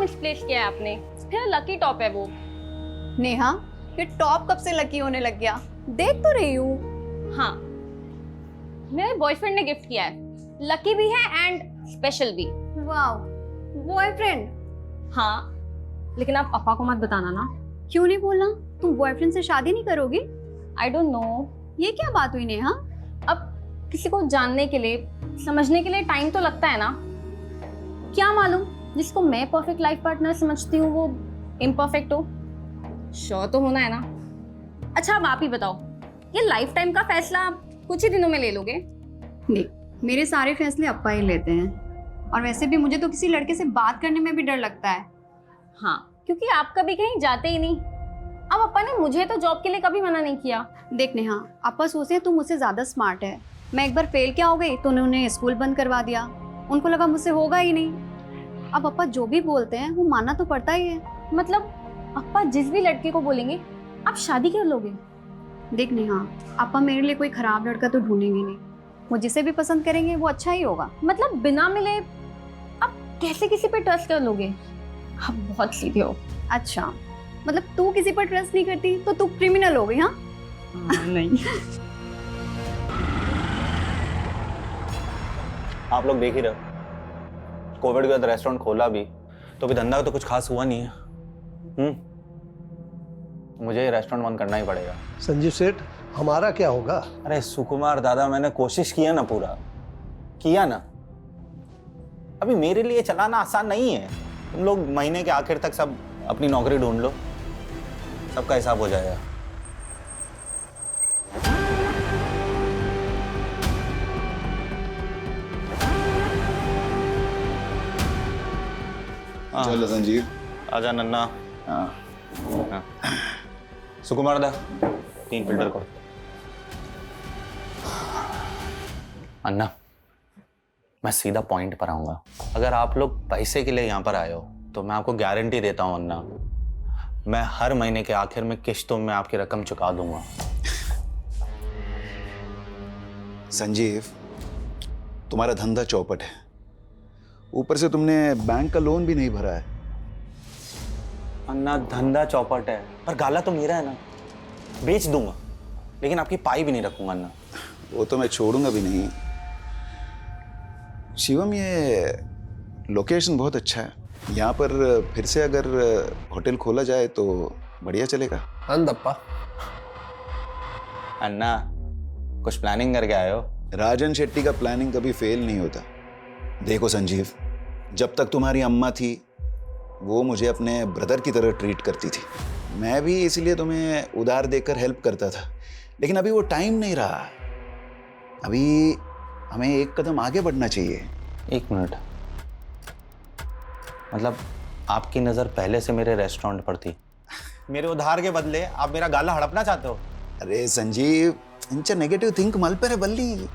Misplace किया है आपने। फिर लकी टॉप है वो। नेहा, ये टॉप कब से लकी होने लग गया? देख तो रही हूँ। हाँ, मेरे बॉयफ्रेंड ने गिफ्ट किया है। लकी भी है एंड स्पेशल भी। वाह, बॉयफ्रेंड? हाँ, लेकिन आप पापा को मत बताना ना। क्यों नहीं बोलना? तुम बॉयफ्रेंड से शादी नहीं करोगी? I don't know. ये क्या बात हुई नेहा? अब किसी को जानने के लिए, समझने के लिए टाइम तो लगता है ना। क्या मालूम जिसको मैं परफेक्ट लाइफ पार्टनर समझती हूँ वो इम्परफेक्ट हो। श्योर तो होना है ना। अच्छा, अब आप ही बताओ, ये लाइफ टाइम का फैसला आप कुछ ही दिनों में ले लोगे? देख, मेरे सारे फैसले अप्पा ही लेते हैं, और वैसे भी मुझे तो किसी लड़के से बात करने में भी डर लगता है। हाँ, क्योंकि आप कभी कहीं जाते ही नहीं। अब अप्पा ने मुझे तो जॉब के लिए कभी मना नहीं किया। देख नेहा, अप्पा सोचते हैं तुम मुझसे ज्यादा स्मार्ट है। मैं एक बार फेल क्या हो गई तो उन्होंने स्कूल बंद करवा दिया। उनको लगा मुझसे होगा ही नहीं। अब अप्पा जो भी बोलते हैं वो मानना तो पड़ता ही है। मतलब अप्पा जिस भी लड़के को बोलेंगे आप शादी कर लोगे? देख नेहा, अप्पा मेरे लिए कोई खराब लड़का तो ढूंढेंगे नहीं। वो जिसे भी पसंद करेंगे वो अच्छा ही होगा। मतलब बिना मिले आप कैसे किसी पे ट्रस्ट कर लोगे? आप बहुत सीधे हो। अच्छा, मतलब तू किसी पर ट्रस्ट नहीं करती तो तू क्रिमिनल हो गई? हाँ नहीं। आप लोग देख ही रहे हो, कोविड के बाद रेस्टोरेंट खोला भी तो अभी धंधा तो कुछ खास हुआ नहीं है। मुझे ये रेस्टोरेंट बंद करना ही पड़ेगा। संजीव सेठ, हमारा क्या होगा? अरे सुकुमार दादा, मैंने कोशिश किया ना, पूरा किया ना। अभी मेरे लिए चलाना आसान नहीं है। तुम लोग महीने के आखिर तक सब अपनी नौकरी ढूंढ लो, सबका हिसाब हो जाएगा। चलो संजीव, आजा नन्ना। हाँ सुकुमार दा, 3 फिल्टर को। अन्ना, मैं सीधा पॉइंट पर आऊंगा। अगर आप लोग पैसे के लिए यहाँ पर आए हो तो मैं आपको गारंटी देता हूँ अन्ना, मैं हर महीने के आखिर में किश्तों में आपकी रकम चुका दूंगा। संजीव, तुम्हारा धंधा चौपट है, ऊपर से तुमने बैंक का लोन भी नहीं भरा है। अन्ना, धंधा चौपट है पर गाला तो मेरा है ना। बेच दूंगा लेकिन आपकी पाई भी नहीं रखूंगा अन्ना। वो तो मैं छोड़ूंगा भी नहीं। शिवम, ये लोकेशन बहुत अच्छा है, यहाँ पर फिर से अगर होटल खोला जाए तो बढ़िया चलेगा। अंदप्पा, अन्ना, कुछ प्लानिंग करके आए हो? राजन शेट्टी का प्लानिंग कभी फेल नहीं होता। देखो संजीव, जब तक तुम्हारी अम्मा थी वो मुझे अपने ब्रदर की तरह ट्रीट करती थी। मैं भी इसलिए तुम्हें उधार देकर हेल्प करता था, लेकिन अभी वो टाइम नहीं रहा। अभी हमें एक कदम आगे बढ़ना चाहिए। 1 मिनट, मतलब आपकी नज़र पहले से मेरे रेस्टोरेंट पर थी, मेरे उधार के बदले आप मेरा गाला हड़पना चाहते हो? अरे संजीव, इंचा नेगेटिव थिंक मल पर है बल्ली।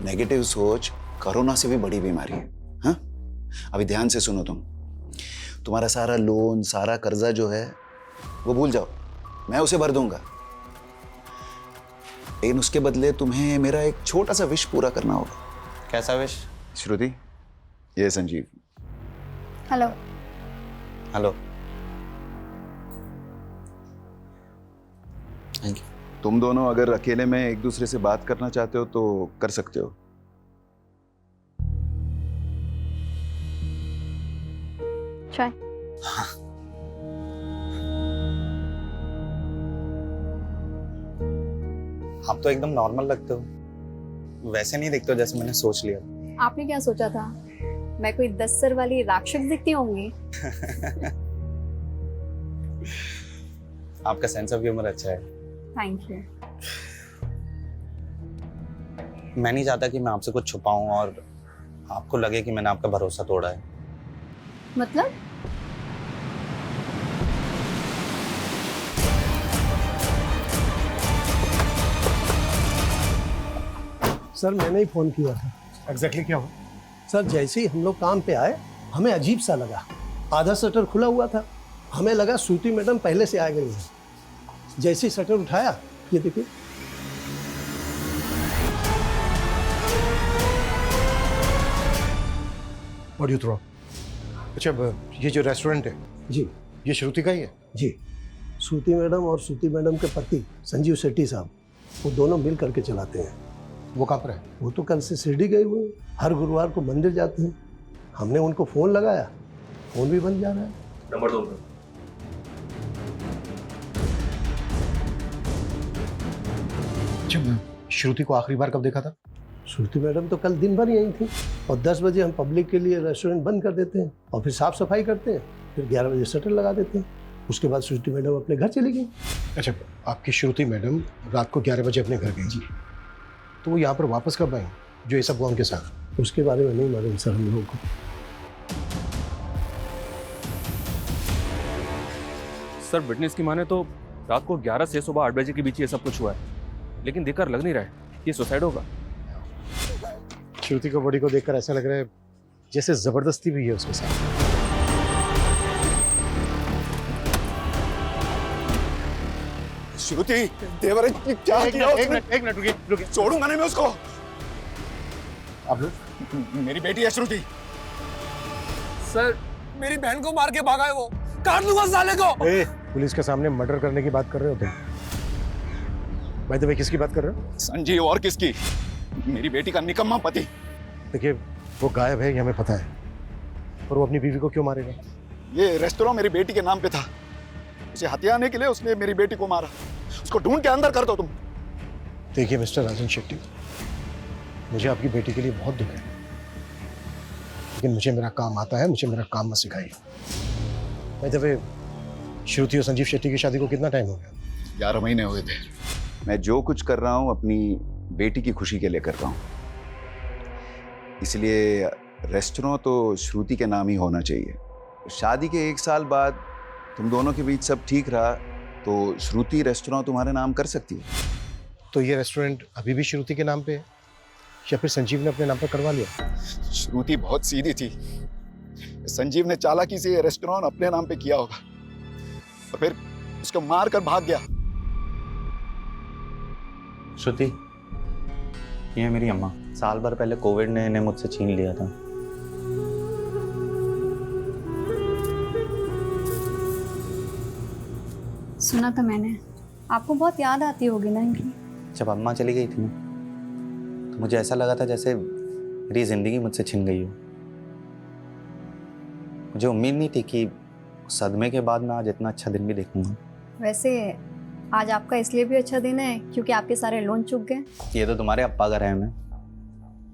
नेगेटिव सोच कोरोना से भी बड़ी बीमारी है। हाँ, अभी ध्यान से सुनो। तुम्हारा सारा लोन, सारा कर्जा जो है वो भूल जाओ, मैं उसे भर दूंगा। लेकिन उसके बदले तुम्हें मेरा एक छोटा सा विश पूरा करना होगा। कैसा विश? श्रुति, ये Sanjeev. Hello. Hello. Thank you. तुम दोनों अगर अकेले में एक दूसरे से बात करना चाहते हो तो कर सकते हो। चाय? आप तो एकदम नॉर्मल लगते हो, वैसे नहीं दिखते हो जैसे मैंने सोच लिया। आपने क्या सोचा था? मैं कोई 10 सर वाली राक्षस दिखती होंगी? आपका सेंस ऑफ ह्यूमर अच्छा है। Thank you. मैं नहीं चाहता कि मैं आपसे कुछ छुपाऊं और आपको लगे कि मैंने आपका भरोसा तोड़ा है। मतलब? सर मैंने ही फोन किया था। एग्जैक्टली क्या हुआ? सर जैसे ही हम लोग काम पे आए हमें अजीब सा लगा। आधा शटर खुला हुआ था, हमें लगा श्रुति मैडम पहले से आ गई है। जैसे ही शटर उठाया, ये देखिए। What do you throw? अच्छा ये जो रेस्टोरेंट है जी ये श्रुति का ही है? जी, श्रुति मैडम और श्रुति मैडम के पति संजीव शेट्टी साहब, वो दोनों मिल करके चलाते हैं। वो कहाँ पर है? वो तो कल से शिरडी गए हुए हैं, हर गुरुवार को मंदिर जाते हैं। हमने उनको फ़ोन लगाया, फ़ोन भी बंद जा रहा है। नंबर दो उनका। अच्छा श्रुति को आखिरी बार कब देखा था? श्रुति मैडम तो कल दिन भर यहीं थी, और 10 बजे हम पब्लिक के लिए रेस्टोरेंट बंद कर देते हैं और फिर साफ सफाई करते हैं, फिर 11 बजे शटर लगा देते हैं। उसके बाद श्रुति मैडम अपने घर चली गई। अच्छा आपकी श्रुति मैडम रात को 11 बजे अपने घर गई जी, तो वो यहाँ पर वापस कब आई जो ये सब हुआ उनके साथ? उसके बारे में नहीं मालूम सर हम लोगों को। सर विटनेस की माने तो रात को 11 से सुबह 8 बजे के बीच ये सब कुछ हुआ है, लेकिन देखकर लग नहीं रहा है ये सुसाइड होगा। श्रुति को बॉडी को देखकर ऐसा लग रहा है जैसे जबरदस्ती भी है उसके साथ। श्रुति देवर क्या किया उसने? एक मिनट रुकिए। छोड़ूंगा नहीं मैं उसको। आप लोग? मेरी बेटी है श्रुति। सर मेरी बहन को मार के भागा है वो, काट लूंगा साले को। पुलिस के सामने मर्डर करने की बात कर रहे हो तुम? बाय द वे किसकी बात कर रहे हो? संजीव और किसकी? मेरी बेटी का निकम्मा पति। देखिए वो गायब है ये हमें पता है, और वो अपनी बीवी को क्यों मारेगा? ये रेस्टोरेंट मेरी बेटी के नाम पे था, उसे हथियाने के लिए उसने मेरी बेटी को मारा। उसको ढूंढ के अंदर कर दो तुम। देखिए मिस्टर राजन शेट्टी, मुझे आपकी बेटी के लिए बहुत दुख है, लेकिन मुझे मेरा काम आता है, मुझे मेरा काम मत सिखाइए। बाय द वे श्रुति और संजीव शेट्टी की शादी को कितना टाइम हो गया? 11 महीने हुए थे। मैं जो कुछ कर रहा हूँ अपनी बेटी की खुशी के लिए कर रहा हूँ, इसलिए रेस्टोरेंट तो श्रुति के नाम ही होना चाहिए। शादी के 1 साल बाद तुम दोनों के बीच सब ठीक रहा तो श्रुति रेस्टोरेंट तुम्हारे नाम कर सकती है। तो ये रेस्टोरेंट अभी भी श्रुति के नाम पे है या फिर संजीव ने अपने नाम पर करवा लिया? श्रुति बहुत सीधी थी, संजीव ने चालाकी से ये रेस्टोरेंट अपने नाम पे किया होगा और फिर उसको मार कर भाग गया। श्रुति, ये है मेरी अम्मा। साल भर पहले कोविड ने इन्हें मुझसे छीन लिया था। सुना था मैंने, आपको बहुत याद आती होगी ना इनकी। जब अम्मा चली गई थी ना, तो मुझे ऐसा लगा था जैसे मेरी जिंदगी मुझसे छिन गई हो। मुझे उम्मीद नहीं थी कि सदमे के बाद मैं आज इतना अच्छा दिन भी देखूंगा। वैसे आज आपका इसलिए भी अच्छा दिन है क्योंकि आपके सारे लोन चुक गए। ये तो तुम्हारे अप्पा का रहम है,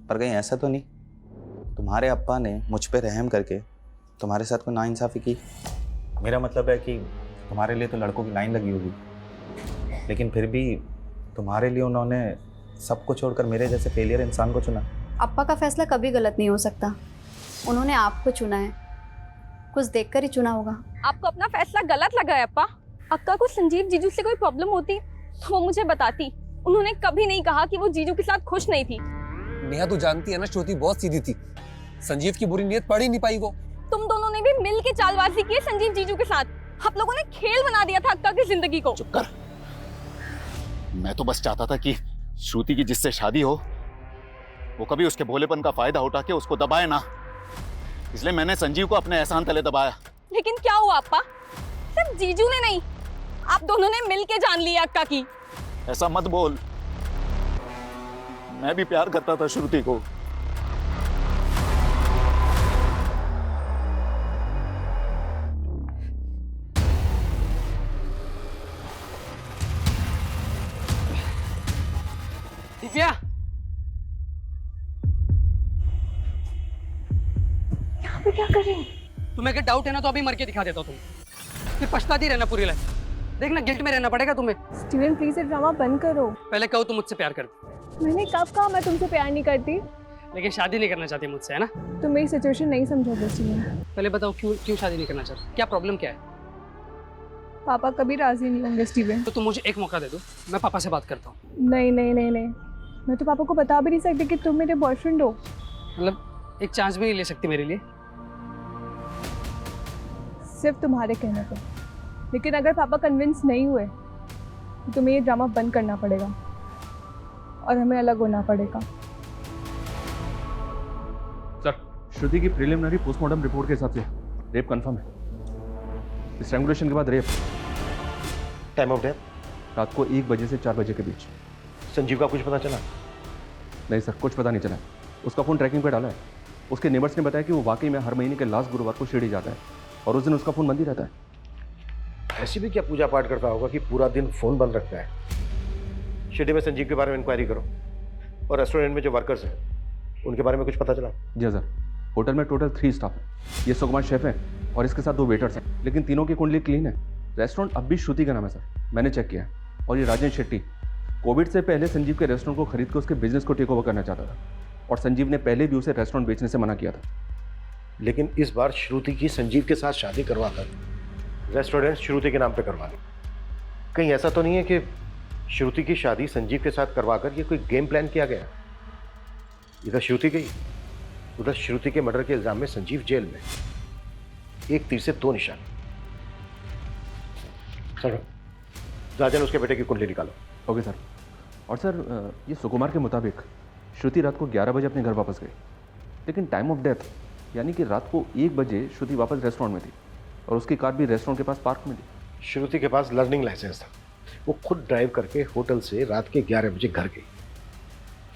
पर कहीं ऐसा तो नहीं तुम्हारे अप्पा ने मुझ पे रहम करके तुम्हारे साथ कोई नाइंसाफ़ी की? मेरा मतलब है कि तुम्हारे लिए तो लड़कों की लाइन लगी होगी, लेकिन फिर भी तुम्हारे लिए उन्होंने सब कुछ छोड़कर मेरे जैसे फेलियर इंसान को चुना। अप्पा का फैसला कभी गलत नहीं हो सकता, उन्होंने आपको चुना है, कुछ देखकर ही चुना होगा। आपको अपना फैसला गलत लगा है अप्पा? अक्का को संजीव जीजू से कोई प्रॉब्लम होती तो वो मुझे बताती। उन्होंने कभी नहीं कहा कि वो जीजू के साथ खुश नहीं थी। नेहा तू जानती है ना श्रुति बहुत सीधी थी, संजीव की बुरी नीयत पढ़ ही नहीं पाई वो। तुम दोनों ने भी मिल के चालबाजी की है संजीव जीजू के साथ। आप लोगों ने खेल बना दिया था अक्का की जिंदगी को। चुप कर। मैं तो बस चाहता था कि श्रुति की जिससे शादी हो वो कभी उसके भोलेपन का फायदा उठा के उसको दबाए ना, इसलिए मैंने संजीव को अपने एहसान तले दबाया। लेकिन क्या हुआ अप्पा? सिर्फ जीजू ने नहीं, आप दोनों ने मिल के जान लिया अक्का की। ऐसा मत बोल, मैं भी प्यार करता था श्रुति को। दिव्या यहाँ पे क्या कर रही हो? तुम्हें अगर डाउट है ना तो अभी मर के दिखा देता हूँ, तुम फिर पछताती रहना पूरी लाइफ। देखना गिल्ट में रहना पड़ेगा तुम्हें। स्टीवन प्लीज ये ड्रामा बंद करो। पहले कहो तुम मुझसे प्यार करती, मैंने कब कहा मैं तुमसे प्यार नहीं करती? लेकिन शादी नहीं करना चाहती मुझसे, है ना? तुम मेरी सिचुएशन नहीं समझोगे स्टीवन। पहले बताओ क्यों शादी नहीं करना चाहती, क्या प्रॉब्लम क्या है? पापा कभी राजी नहीं होंगे स्टीवन। तो तुम मुझे एक मौका दे दो, मैं पापा से बात करता हूँ। नहीं नहीं नहीं नहीं, मैं तो पापा को बता भी नहीं सकती कि तुम मेरे बॉयफ्रेंड हो। मतलब एक चांस भी नहीं ले सकती मेरे लिए? सिर्फ तुम्हारे कहने पर। लेकिन अगर पापा कन्विंस नहीं हुए तो तुम्हें ये ड्रामा बंद करना पड़ेगा और हमें अलग होना पड़ेगा। सर, श्रुति की प्रिलिमिनरी पोस्टमार्टम रिपोर्ट के हिसाब से रेप कंफर्म है। स्ट्रैंगुलेशन के बाद रेप। टाइम ऑफ डेथ रात को 1 बजे से 4 बजे के बीच। संजीव का कुछ पता चला? नहीं सर, कुछ पता नहीं चला। उसका फ़ोन ट्रैकिंग पे डाला है। उसके नेबर्स ने बताया कि वो वाकई में हर महीने के लास्ट गुरुवार को शिरडी जाता है और उस दिन उसका फ़ोन बंद ही रहता है। ऐसी भी क्या पूजा पाठ करता होगा कि पूरा दिन फोन बंद रखता है? शिरडी में संजीव के बारे में इंक्वायरी करो, और रेस्टोरेंट में जो वर्कर्स हैं उनके बारे में कुछ पता चला? जी सर, होटल में टोटल 3 स्टाफ है। ये सुकुमार शेफ है और इसके साथ 2 वेटर्स हैं, लेकिन तीनों की कुंडली क्लीन है। रेस्टोरेंट अब भी श्रुति का नाम है सर, मैंने चेक किया है। और ये राजेश शेट्टी कोविड से पहले संजीव के रेस्टोरेंट को खरीद कर उसके बिजनेस को टेक ओवर करना चाहता था, और संजीव ने पहले भी उसे रेस्टोरेंट बेचने से मना किया था। लेकिन इस बार श्रुति की संजीव के साथ शादी करवाकर रेस्टोरेंट श्रुति के नाम पे करवा ली। कहीं ऐसा तो नहीं है कि श्रुति की शादी संजीव के साथ करवाकर ये कोई गेम प्लान किया गया? इधर श्रुति गई, उधर श्रुति के मर्डर के इल्जाम में संजीव जेल में। एक तीर से 2 निशान। चलो राजन, उसके बेटे की कुंडली निकालो। Okay sir. और सर, ये सुकुमार के मुताबिक श्रुति रात को 11 बजे अपने घर वापस गई, लेकिन टाइम ऑफ डेथ यानी कि रात को 1 बजे श्रुति वापस रेस्टोरेंट में थी, और उसकी कार भी रेस्टोरेंट के पास पार्क में थी। श्रुति के पास लर्निंग लाइसेंस था। वो खुद ड्राइव करके होटल से रात के 11 बजे घर गई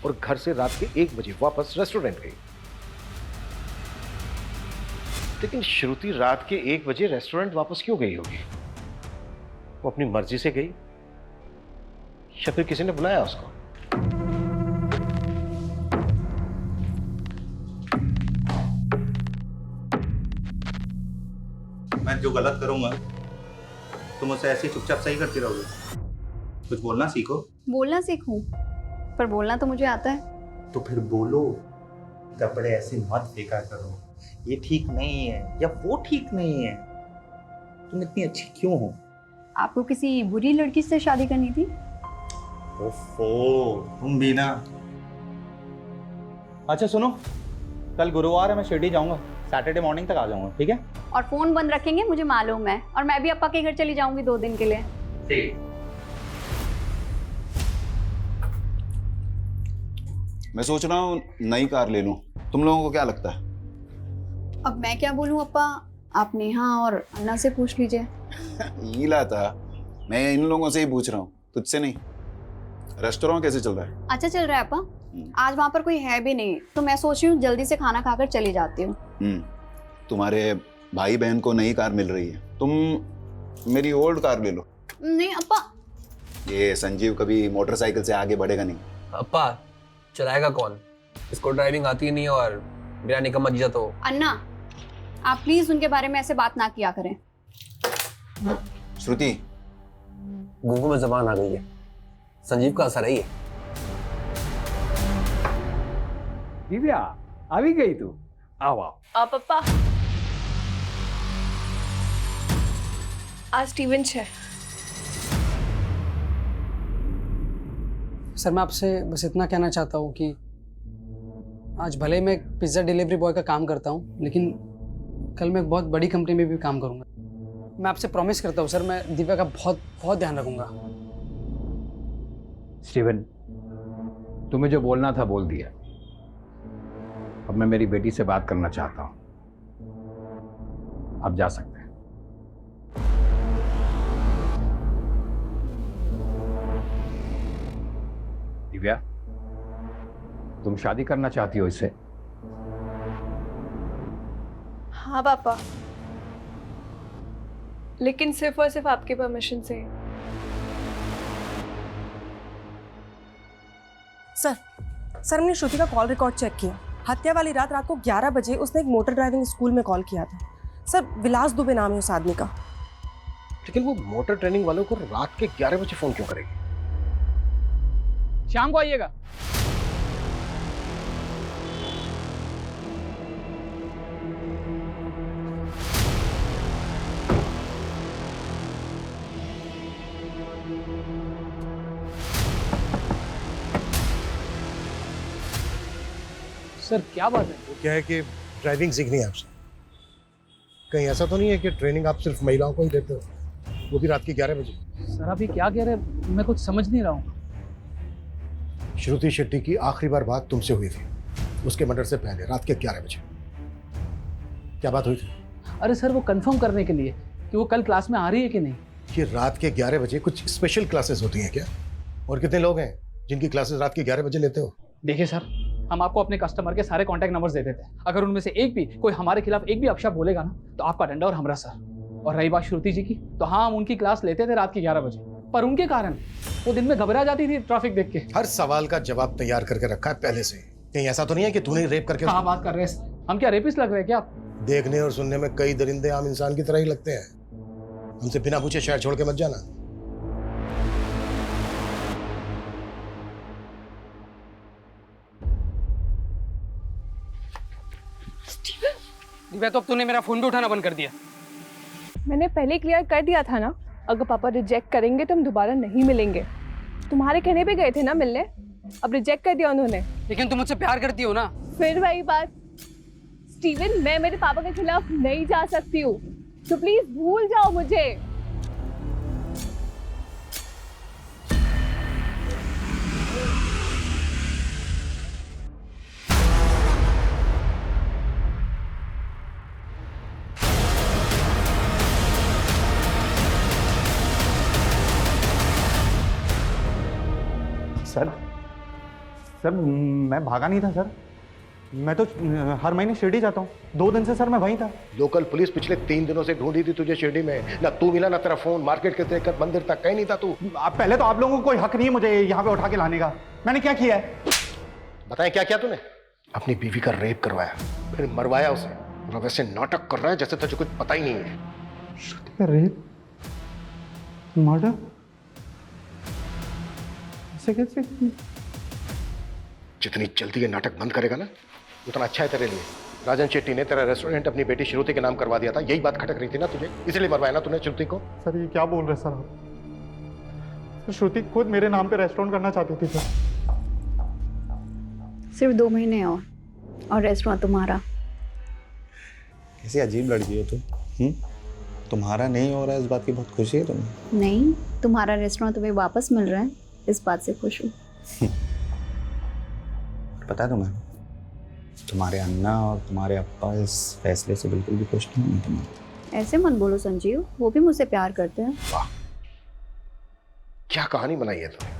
और घर से रात के 1 बजे वापस रेस्टोरेंट गई। लेकिन श्रुति रात के 1 बजे रेस्टोरेंट वापस क्यों गई होगी? वो अपनी मर्जी से गई या फिर किसी ने बुलाया उसको? मैं जो गलत करूंगा तुम उसे ऐसे ही चुपचाप सही करती रहोगे? कुछ बोलना सीखो। बोलना सीखूं, पर बोलना तो मुझे आता है। तो फिर बोलो। कपड़े ऐसे मत फेंका करो, ये ठीक नहीं है या वो ठीक नहीं है। तुम इतनी अच्छी क्यों हो? आपको किसी बुरी लड़की से शादी करनी थी? ओफो, तुम भी ना। अच्छा सुनो, कल गुरुवार है, मैं शिरडी जाऊंगा। सैटरडे मॉर्निंग तक आ जाऊंगा, ठीक है? और फोन बंद रखेंगे, मुझे मालूम है। और मैं भी अप्पा के घर चली जाऊंगी 2 दिन के लिए। ठीक। मैं सोच रहा हूँ नई कार ले लूं। तुम लोगों को क्या लगता है? अब मैं क्या बोलूं अप्पा, आप नेहा और अन्ना से पूछ लीजिए। हीला था, मैं इन लोगों से ही पूछ रहा हूँ, तुझसे नहीं। रेस्टोरेंट कैसे चल रहा है? अच्छा चल रहा है अप्पा। आज वहाँ पर कोई है भी नहीं, तो मैं सोच रही हूँ जल्दी से खाना खाकर चली जाती हूँ। तुम्हारे भाई बहन को नई कार मिल रही है, तुम मेरी ओल्ड कार ले लो। नहीं अप्पा। ये संजीव कभी मोटरसाइकिल से आगे बढ़ेगा नहीं। अप्पा, चलाएगा कौन? इसको ड्राइविंग आती नहीं, और मेरा निकम्मा जीजा तो। अन्ना, आप प्लीज उनके बारे में ऐसे बात ना किया करें। श्रुति, गूंगू में जबान आ गई है। संजीव का असर है ये। दिव्या, आ भी गई तू? आओ आओ। पप्पा, आज स्टीवन है। सर मैं आपसे बस इतना कहना चाहता हूँ कि आज भले मैं एक पिज़्ज़ा डिलीवरी बॉय का काम करता हूँ, लेकिन कल मैं एक बहुत बड़ी कंपनी में भी काम करूँगा। मैं आपसे प्रॉमिस करता हूँ सर, मैं दिव्या का बहुत बहुत ध्यान रखूँगा। स्टीवन, तुम्हें जो बोलना था बोल दिया। अब मैं मेरी बेटी से बात करना चाहता हूँ। आप जा सकते हैं। दिव्या, तुम शादी करना चाहती हो इससे? हाँ पापा, लेकिन सिर्फ और सिर्फ आपके परमिशन से। सर हमने श्रुति का कॉल रिकॉर्ड चेक किया। हत्या वाली रात को 11 बजे उसने एक मोटर ड्राइविंग स्कूल में कॉल किया था। सर विलास दुबे नाम है उस आदमी का। लेकिन वो मोटर ट्रेनिंग वालों को रात के 11 बजे फोन क्यों करेगी? शाम को आइएगा। सर क्या बात है? वो क्या है कि ड्राइविंग सीखनी है आपसे। कहीं ऐसा तो नहीं है कि ट्रेनिंग आप सिर्फ महिलाओं को ही देते हो, वो भी रात के 11 बजे? सर आप ये क्या कह रहे हैं? मैं कुछ समझ नहीं रहा हूँ। श्रुति शेट्टी की आखिरी बार बात तुमसे हुई थी उसके मर्डर से पहले, रात के 11 बजे। क्या बात हुई थी? अरे सर वो कंफर्म करने के लिए कि वो कल क्लास में आ रही है कि नहीं। ये रात के 11 बजे कुछ स्पेशल क्लासेस होती हैं क्या? और कितने लोग हैं जिनकी क्लासेस रात के 11 बजे लेते हो? देखिए सर, हम आपको अपने कस्टमर के सारे कॉन्टैक्ट नंबर्स दे देते हैं। अगर उनमें से एक भी कोई हमारे खिलाफ एक भी अपशब्द बोलेगा ना तो आपका डंडा और हमरा सर। और रही बात श्रुति जी की, तो हाँ हम उनकी क्लास लेते थे रात के 11 बजे, पर उनके कारण वो दिन में घबरा जाती थी ट्रैफिक देख के। हर सवाल का जवाब तैयार करके रखा है पहले से। कहीं ऐसा तो नहीं है कि तूने रेप करके? हाँ बात कर रहे हैं, हम क्या रेपिस्ट लग रहे हैं क्या आप? देखने और सुनने में कई दरिंदे आम इंसान की तरह ही लगते हैं। हमसे बिना पूछे शहर छोड़ के मत जाना। दिव्या, तो अब तूने मेरा फोन भी उठाना बंद कर दिया। मैंने पहले क्लियर कर दिया था ना, अगर पापा रिजेक्ट करेंगे तो हम दोबारा नहीं मिलेंगे। तुम्हारे कहने पे गए थे ना मिलने, अब रिजेक्ट कर दिया उन्होंने। लेकिन तुम मुझसे प्यार करती हो ना। फिर वही बात स्टीवन, मैं मेरे पापा के खिलाफ नहीं जा सकती हूँ, तो प्लीज भूल जाओ मुझे। सर मैं भागा नहीं था सर, मैं तो हर महीने शिरडी जाता हूँ। 2 दिन से सर मैं वहीं था। लोकल पुलिस पिछले 3 दिनों से ढूंढी थी तुझे शिरडी में। ना तू मिला ना तेरा फोन, मार्केट के लेकर मंदिर तक कहीं नहीं था तू। पहले तो आप लोगों को कोई हक नहीं है मुझे यहाँ पे उठा के लाने का। मैंने क्या किया है? बताएं क्या किया तूने? अपनी बीवी का रेप करवाया, फिर मरवाया उसे, और वैसे नाटक कर रहा है जैसे तुझे कुछ पता ही नहीं है। श्रुति का रेप, मर्डर, ऐसे कैसे? जितनी जल्दी ये नाटक बंद करेगा ना उतना अच्छा है तेरे लिए। राजन शेट्टी ने तेरा रेस्टोरेंट अपनी बेटी श्रुति के नाम करवा दिया था, यही बात खटक रही थी ना तुझे, इसलिए मरवाया ना तूने श्रुति को। सर ये क्या बोल रहे सर आप? श्रुति खुद मेरे नाम पे रेस्टोरेंट करना चाहती थी सर। सिर्फ 2 महीने और रेस्टोरेंट तुम्हारा। कैसी अजीब लड़की हो तुम। तुम्हारा नहीं हो रहा है इस बात की बहुत खुशी है तुम्हें? नहीं, तुम्हारा रेस्टोरेंट तुम्हें वापस मिल रहा है, इस बात से खुश हूँ। पता है तुम्हें, तुम्हारे अन्ना और तुम्हारे अप्पा इस फैसले से बिल्कुल भी खुश नहीं है तुम्हें। ऐसे मत बोलो संजीव, वो भी मुझसे प्यार करते हैं। वाह, क्या कहानी बनाई है तुमने।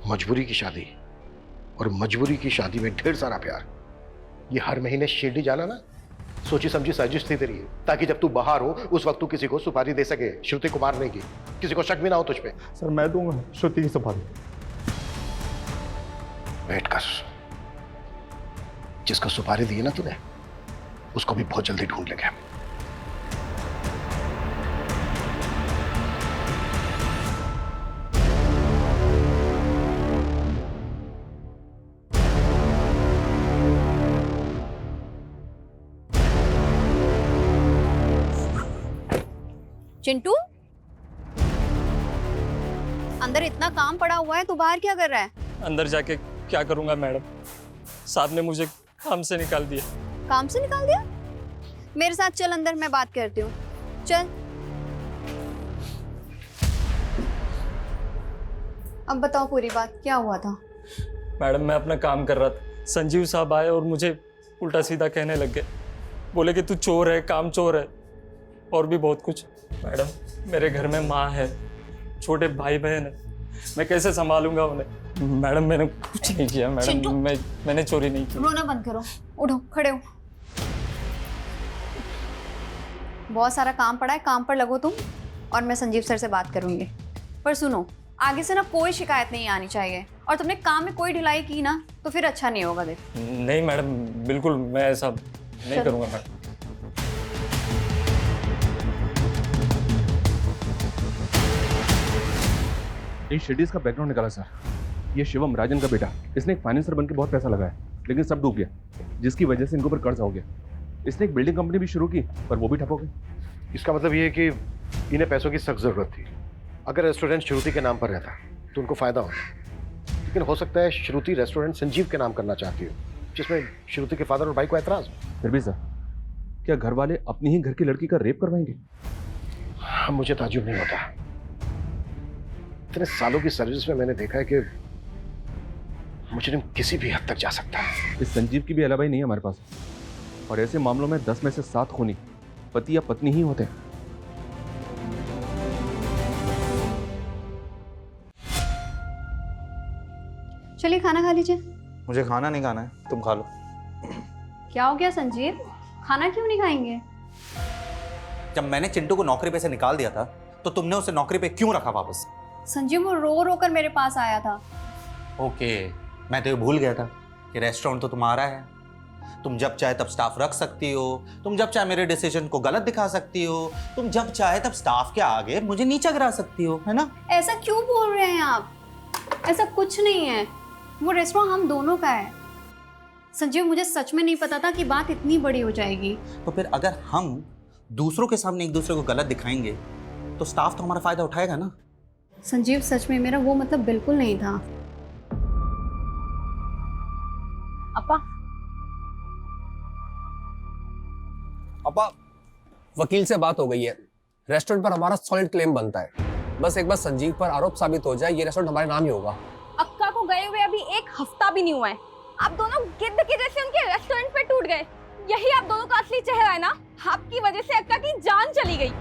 मजबूरी की शादी, और मजबूरी की शादी में ढेर सारा प्यार। ये हर महीने शिरडी जाना ना सोची समझी साजिश थी तेरी, ताकि जब तू बाहर हो उस वक्त तू किसी को सुपारी दे सके श्रुति को मारने की, किसी को शक भी ना हो तुझ पे। सर मैं दूंगा श्रुति की सुपारी। वेट कर, जिसको सुपारी दी है ना तूने उसको भी बहुत जल्दी ढूंढ लेंगे। चिंटू, अंदर इतना काम पड़ा हुआ है, तू बाहर क्या कर रहा है? अंदर जाके क्या करूंगा मैडम, साहब ने मुझे काम से निकाल दिया। काम से निकाल दिया? मेरे साथ चल अंदर, मैं बात करती हूँ, चल। अब बताओ पूरी बात, क्या हुआ था? मैडम मैं अपना काम कर रहा था, संजीव साहब आए और मुझे उल्टा सीधा कहने लग गए। बोले कि तू चोर है, काम चोर है, और भी बहुत कुछ। मैडम मेरे घर में माँ है, छोटे भाई बहन है, मैं कैसे संभालूंगा उन्हें? मैडम मैंने कुछ नहीं किया मैडम, मैंने चोरी नहीं की। रोना बंद करो, उठो, खड़े हो। बहुत सारा काम पड़ा है, काम पर लगो तुम, और मैं संजीव सर से बात करूंगी। पर सुनो, आगे से ना कोई शिकायत नहीं आनी चाहिए, और तुमने काम में कोई ढिलाई की ना तो फिर अच्छा नहीं होगा। देख नहीं मैडम, बिल्कुल मैं ऐसा नहीं करूंगा मैडम। इन शेडीज का बैकग्राउंड निकाला सर। ये शिवम, राजन का बेटा, इसने एक फाइनेंसर बनकर बहुत पैसा लगाया, लेकिन सब डूब गया, जिसकी वजह से इनको पर कर्ज हो गया। इसने एक बिल्डिंग कंपनी भी शुरू की, पर वो भी ठप हो गई। इसका मतलब ये है कि इन्हें पैसों की सख्त जरूरत थी। अगर रेस्टोरेंट श्रुति के नाम पर रहता तो उनको फायदा होता, लेकिन हो सकता है श्रुति रेस्टोरेंट संजीव के नाम करना चाहती हो, जिसमें श्रुति के फादर और भाई को एतराज हो। फिर भी सर, क्या घर वाले अपनी ही घर की लड़की का रेप करवाएंगे? मुझे ताज्जुब नहीं होता। इतने सालों की सर्विस में मैंने देखा है कि मुजरिम किसी भी हद तक जा सकता है। इस संजीव की भी अलावा ही नहीं है हमारे पास। और ऐसे मामलों में 10 में से 7 खूनी पति या पत्नी ही होते हैं। चलिए खाना खा लीजिए। मुझे खाना नहीं खाना है, तुम खा लो। क्या हो गया संजीव, खाना क्यों नहीं खाएंगे? जब मैंने चिंटू को नौकरी पे से निकाल दिया था तो तुमने उसे नौकरी पे क्यों रखा वापस? संजीव वो रो रो कर मेरे पास आया था। ओके, मैं तो ये भूल गया था कि रेस्टोरेंट तो तुम्हारा है। तुम जब चाहे तब स्टाफ रख सकती हो, तुम जब चाहे मेरे डिसीजन को गलत दिखा सकती हो, तुम जब चाहे तब स्टाफ के आगे मुझे नीचा गिरा सकती हो, है ना? ऐसा क्यों बोल रहे हैं आप? ऐसा कुछ नहीं है, वो रेस्टोरेंट हम दोनों का है। संजीव मुझे सच में नहीं पता था कि बात इतनी बड़ी हो जाएगी। तो फिर अगर हम दूसरों के सामने एक दूसरे को गलत दिखाएंगे तो स्टाफ तो हमारा फायदा उठाएगा ना? संजीव सच में मेरा वो मतलब बिल्कुल नहीं था। अपा, वकील से बात हो गई है, रेस्टोरेंट पर हमारा सॉलिड क्लेम बनता है। बस एक बार संजीव पर आरोप साबित हो जाए, ये रेस्टोरेंट हमारे नाम ही होगा। अक्का को गए हुए अभी 1 हफ्ता भी नहीं हुआ है, आप दोनों गिद्ध के जैसे उनके रेस्टोरेंट पे टूट गए। यही आप दोनों का असली चेहरा है ना? आपकी वजह से अक्का की जान चली गई।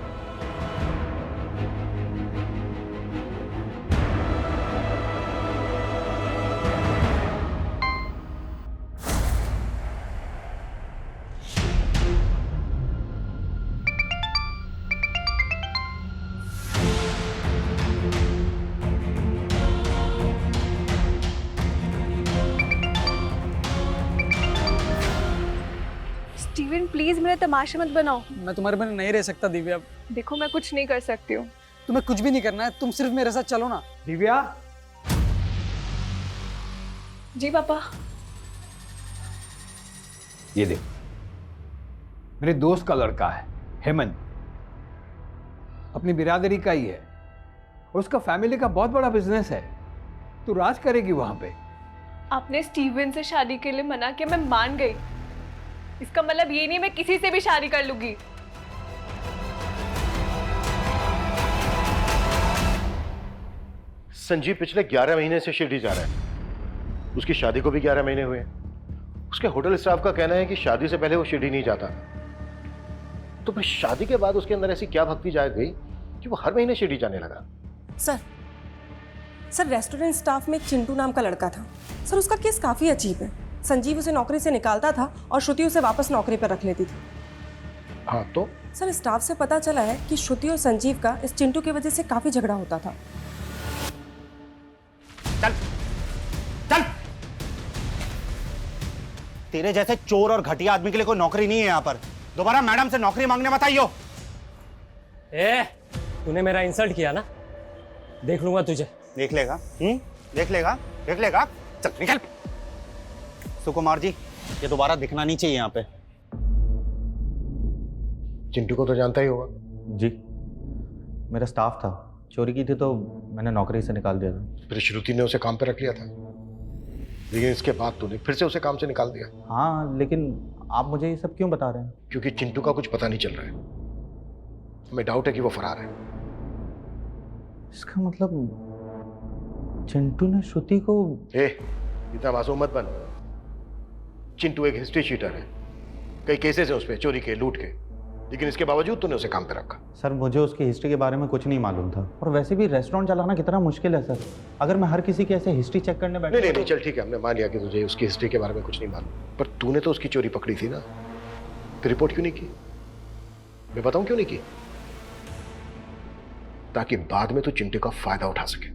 स्टीवन प्लीज मेरे तमाशे मत बनाओ। मैं तुम्हारे बिना नहीं रह सकता दिव्या। देखो मैं कुछ नहीं कर सकती हूँ। तुम्हें कुछ भी नहीं करना है, तुम सिर्फ मेरे साथ चलो ना। दिव्या, जी पापा। ये देख, मेरे दोस्त का लड़का है हेमंत, अपनी बिरादरी का ही है और उसका फैमिली का बहुत बड़ा बिजनेस है। तू राज करेगी वहां पे। आपने स्टीवन से शादी के लिए मना किया, मैं मान गई। इसका मतलब ये नहीं मैं किसी से भी शादी कर लूंगी। संजीव पिछले 11 महीने से शिरडी जा रहा है। उसकी शादी को भी 11 महीने हुए। उसके होटल स्टाफ का कहना है कि शादी से पहले वो शिरडी नहीं जाता। तो फिर शादी के बाद उसके अंदर ऐसी क्या भक्ति जाग गई कि वो हर महीने शिरडी जाने लगा? सर रेस्टोरेंट स्टाफ में एक चिंटू नाम का लड़का था। सर उसका केस काफ़ी अजीब है। संजीव उसे नौकरी से निकालता था और श्रुति उसे वापस नौकरी पर रख लेती थी। हाँ तो? सर स्टाफ से पता चला है कि श्रुति और संजीव का इस चिंटू की वजह से काफ़ी झगड़ा होता था। चल चल, तेरे जैसे चोर और घटिया आदमी के लिए कोई नौकरी नहीं है यहाँ पर। दोबारा मैडम से नौकरी मांगने मत आइयो। तूने मेरा इंसल्ट किया ना, देख लूंगा तुझे। देख लेगा? देख लेगा? देख लेगा? चल निकल। सुकुमार जी, ये दोबारा दिखना नहीं चाहिए यहाँ पे। चिंटू को तो जानता ही होगा। जी, मेरा स्टाफ था, चोरी की थी तो मैंने नौकरी से निकाल दिया था। फिर श्रुति ने उसे काम पे रख लिया था, लेकिन इसके बाद तूने फिर से उसे काम से निकाल दिया। हाँ, लेकिन आप मुझे ये सब क्यों बता रहे हैं? क्योंकि चिंटू का कुछ पता नहीं चल रहा है। हमें डाउट है कि वो फरार है। इसका मतलब चिंटू ने श्रुति को... इतना मासूम मत बन। चिंटू एक हिस्ट्री शीटर है, कई केसेस है उस पर, चोरी के, लूट के, लेकिन इसके बावजूद तूने उसे काम पे रखा। सर, मुझे उसकी हिस्ट्री के बारे में कुछ नहीं मालूम था, और वैसे भी रेस्टोरेंट चलाना कितना मुश्किल है सर। अगर मैं हर किसी की ऐसे हिस्ट्री चेक करने बैठा... नहीं, चल ठीक है, हमने मान लिया कि तुझे उसकी हिस्ट्री के बारे में कुछ नहीं मालूम, पर तूने तो उसकी चोरी पकड़ी थी ना, तो रिपोर्ट क्यों नहीं की? मैं बताऊं क्यों नहीं की? ताकि बाद में तू चिंटू का फायदा उठा सके,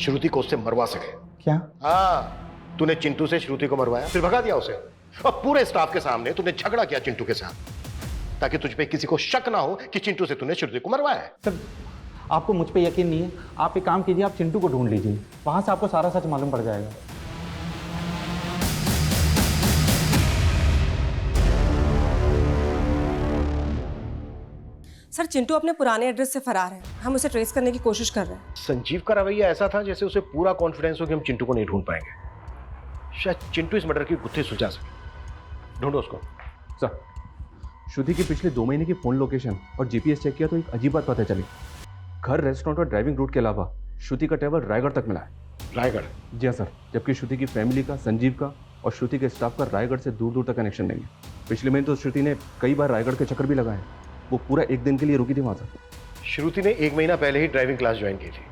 श्रुति को उससे मरवा सके। क्या? हाँ, तूने चिंटू से श्रुति को मरवाया, फिर भगा दिया उसे, और पूरे स्टाफ के सामने तूने झगड़ा किया चिंटू के साथ, ताकि तुझ पे किसी को शक ना हो कि चिंटू से तूने श्रुति को मरवाया है। सर, आपको मुझ पे यकीन नहीं है? आप एक काम कीजिए, आप चिंटू को ढूंढ लीजिए, वहां से आपको सारा सच मालूम पड़ जाएगा। सर चिंटू अपने पुराने एड्रेस से फरार है, हम उसे ट्रेस करने की कोशिश कर रहे हैं। संजीव का रवैया ऐसा था जैसे उसे पूरा कॉन्फिडेंस हो कि हम चिंटू को नहीं ढूंढ पाएंगे। शायद चिंटू इस मर्डर की गुत्थी सुलझा सके। ढूंढो उसको। सर, श्रुति की पिछले 2 महीने की फोन लोकेशन और जीपीएस चेक किया तो एक अजीब बात पता चली। घर, रेस्टोरेंट और ड्राइविंग रूट के अलावा श्रुति का ट्रैवल रायगढ़ तक मिला है। रायगढ़? जी हाँ सर, जबकि श्रुति की फैमिली का, संजीव का और श्रुति के स्टाफ का रायगढ़ से दूर दूर तक कनेक्शन नहीं है। पिछले महीने तो श्रुति ने कई बार रायगढ़ के चक्कर भी लगाए। वो पूरा 1 दिन के लिए रुकी थी वहाँ सर। श्रुति ने 1 महीना पहले ही ड्राइविंग क्लास ज्वाइन की थी।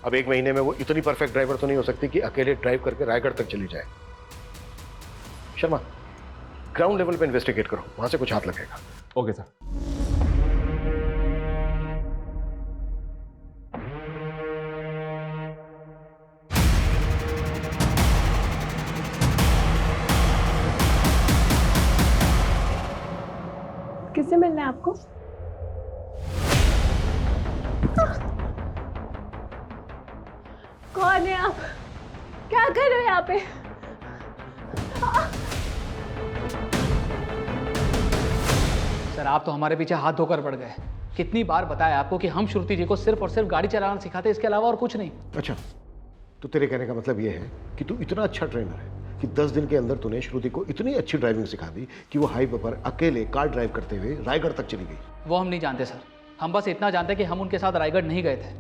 अब 1 महीने में वो इतनी परफेक्ट ड्राइवर तो नहीं हो सकती कि अकेले ड्राइव करके रायगढ़ तक चली जाए। शर्मा, ग्राउंड लेवल पे इन्वेस्टिगेट करो, वहां से कुछ हाथ लगेगा। Okay sir. किससे मिलना है आपको? कौन है आप? क्या कर रहे हो यहाँ पे? सर आप तो हमारे पीछे हाथ धोकर पड़ गए। कितनी बार बताया आपको कि हम श्रुति जी को सिर्फ और सिर्फ गाड़ी चलाना सिखाते, इसके अलावा और कुछ नहीं। अच्छा, तो तेरे कहने का मतलब ये है कि तू इतना अच्छा ट्रेनर है कि 10 दिन के अंदर तूने श्रुति को इतनी अच्छी ड्राइविंग सिखा दी कि वो हाईवे पर अकेले कार ड्राइव करते हुए रायगढ़ तक चली गई। वो हम नहीं जानते सर, हम बस इतना जानते हैं कि हम उनके साथ रायगढ़ नहीं गए थे।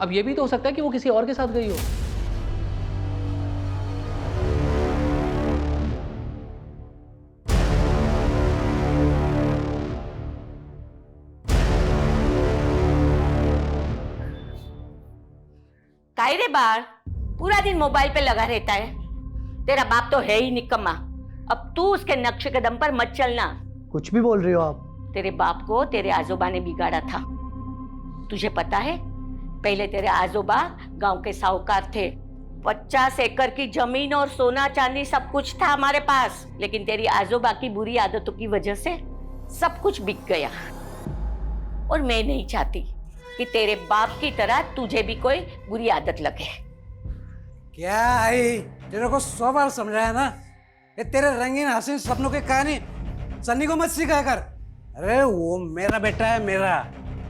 अब ये भी तो हो सकता है कि वो किसी और के साथ गई हो। काहे रे बार पूरा दिन मोबाइल पे लगा रहता है? तेरा बाप तो है ही निकम्मा। अब तू उसके नक्शे कदम पर मत चलना। कुछ भी बोल रही हो आप। तेरे बाप को तेरे आजोबा ने बिगाड़ा था। तुझे पता है, पहले तेरे आजोबा गांव के साहूकार थे। 50 एकड़ की जमीन और सोना चांदी सब कुछ था हमारे पास, लेकिन तेरी आजोबा की बुरी आदतों की वजह से सब कुछ बिक गया। और मैं नहीं चाहती कि तेरे बाप की तरह तुझे भी कोई बुरी आदत लगे। क्या आई, तेरे को 100 बार समझाया ना, ये तेरे रंगीन हसीन सपनों की कहानी सन्नी को मत सिखाया कर। अरे वो मेरा बेटा है, मेरा।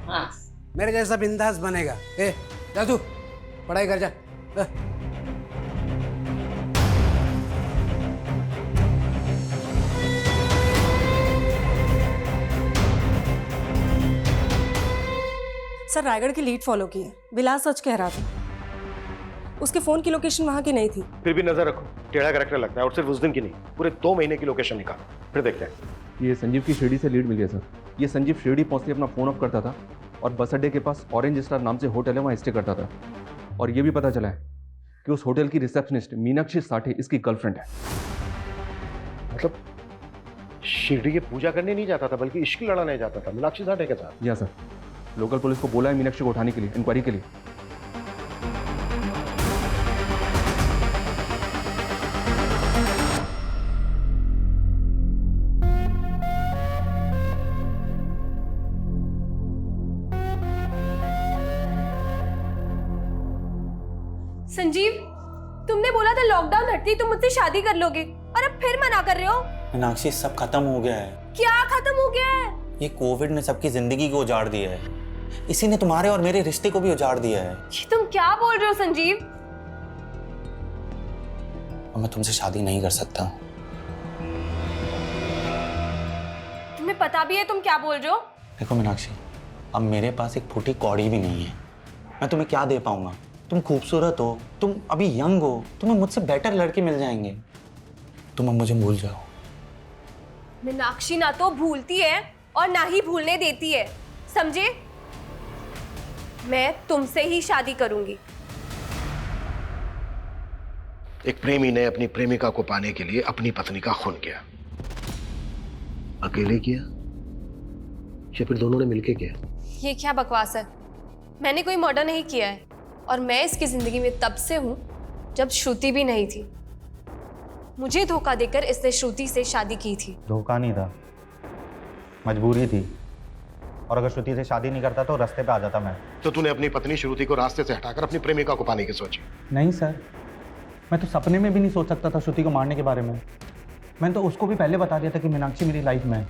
हाँ। मेरे जैसा बिंदास बनेगा। ए जा तू पढ़ाई कर जा। सर रायगढ़ की लीड फॉलो की है। विलास सच कह रहा था, उसके फोन की लोकेशन वहां की नहीं थी। फिर भी नजर रखो, टेढ़ा कैरेक्टर लगता है, और सिर्फ उस दिन की नहीं, पूरे 2 महीने की लोकेशन निकालो, फिर देखते हैं। ये संजीव की शिरडी से लीड मिली है सर। ये संजीव शिरडी पहुँचते अपना फ़ोन ऑफ करता था और बस अड्डे के पास ऑरेंज स्टार नाम से होटल है, वहाँ स्टे करता था। और ये भी पता चला है कि उस होटल की रिसेप्शनिस्ट मीनाक्षी साठे इसकी गर्लफ्रेंड है। मतलब शिरडी की पूजा करने नहीं जाता था, बल्कि इश्क लड़ाने जाता था मीनाक्षी साठे के साथ। जी हाँ सर, लोकल पुलिस को बोला है मीनाक्षी को उठाने के लिए, इंक्वायरी के लिए। संजीव, तुमने बोला था लॉकडाउन हटती तुम मुझसे शादी कर लोगे, और अब फिर मना कर रहे हो। मीनाक्षी, सब खत्म हो गया है। क्या खत्म हो गया है? ये कोविड ने सबकी जिंदगी को उजाड़ दिया है। इसी ने तुम्हारे और मेरे रिश्ते को भी उजाड़ दिया है। ये तुम क्या बोल रहे हो संजीव? और मैं तुमसे शादी नहीं कर सकता। तुम्हें पता भी है तुम क्या बोल रहे हो? देखो मीनाक्षी, अब मेरे पास एक फूटी कौड़ी भी नहीं है। मैं तुम्हें क्या दे पाऊंगा? तुम खूबसूरत हो, तुम अभी यंग हो, तुम्हें मुझसे बेटर लड़के मिल जाएंगे। तुम अब मुझे भूल जाओ। मीनाक्षी ना तो भूलती है और ना ही भूलने देती है, समझे? मैं तुमसे ही शादी करूंगी। एक प्रेमी ने अपनी प्रेमिका को पाने के लिए अपनी पत्नी का खून किया। अकेले किया या फिर दोनों ने मिलके किया? ये क्या बकवास है? मैंने कोई मर्डर नहीं किया है, और मैं इसकी जिंदगी में तब से हूं जब श्रुति भी नहीं थी। मुझे धोखा देकर इसने श्रुति से शादी की थी। धोखा नहीं था, मजबूरी थी। और अगर श्रुति से शादी नहीं करता तो रास्ते पे आ जाता मैं। तो तूने अपनी पत्नी श्रुति को रास्ते से हटाकर अपनी प्रेमिका को पाने की सोची? नहीं सर, मैं तो सपने में भी नहीं सोच सकता था श्रुति को मारने के बारे में। मैंने तो उसको भी पहले बता दिया था कि मीनाक्षी मेरी लाइफ में है।